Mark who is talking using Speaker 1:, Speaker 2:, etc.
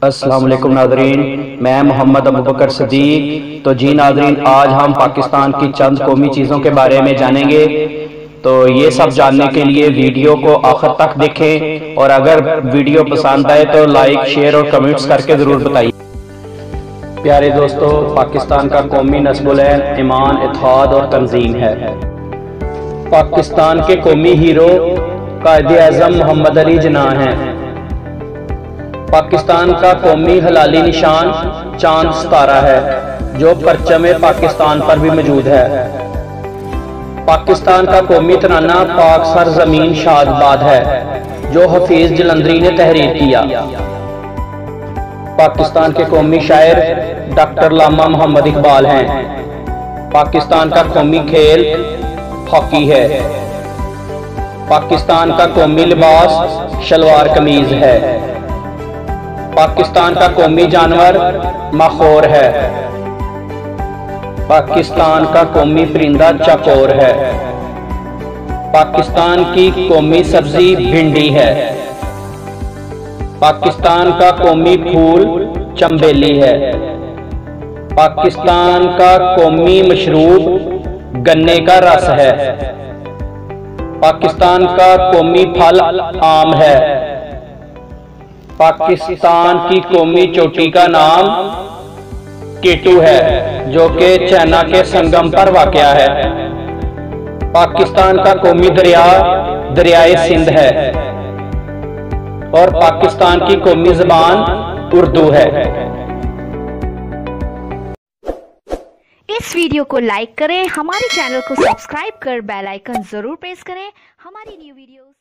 Speaker 1: अस्सलाम वालेकुम नाज़रीन, मैं मोहम्मद अबू बकर सदीक। तो जी नाज़रीन, आज हम पाकिस्तान की चंद कौमी चीज़ों के बारे में जानेंगे। तो ये सब जानने के लिए वीडियो को आखिर तक देखें और अगर वीडियो पसंद आए तो लाइक, शेयर और कमेंट्स करके ज़रूर बताइए। प्यारे दोस्तों, पाकिस्तान का कौमी नस्बुल-ऐन ईमान, इत्तेहाद और तंजीम है। पाकिस्तान के कौमी हीरो कायद-ए-आज़म मोहम्मद अली जिन्ना हैं। पाकिस्तान का कौमी हलाली निशान चांद सितारा है, जो परचम पाकिस्तान पर भी मौजूद है। पाकिस्तान का कौमी तराना पाक सर जमीन शादबाद है, जो हफीज जलंधरी ने तहरीर किया। पाकिस्तान के कौमी शायर डॉक्टर अल्लामा मोहम्मद इकबाल हैं। पाकिस्तान का कौमी खेल हॉकी है। पाकिस्तान का कौमी लिबास शलवार कमीज है। पाकिस्तान का कौमी जानवर मखोर है। पाकिस्तान का कौमी परिंदा चकोर है। पाकिस्तान की कौमी सब्जी भिंडी है। पाकिस्तान का कौमी फूल चंबेली है। पाकिस्तान का कौमी मशरूब गन्ने का रस है। पाकिस्तान का कौमी फल आम है। पाकिस्तान की कौमी चोटी का नाम केटू है, जो कि चाइना के संगम पर वाक़या है। पाकिस्तान का कौमी दरिया दरियाए सिंध है और पाकिस्तान की कौमी ज़बान उर्दू है।
Speaker 2: इस वीडियो को लाइक करें, हमारे चैनल को सब्सक्राइब कर बेल आइकन जरूर प्रेस करें हमारी न्यू वीडियोस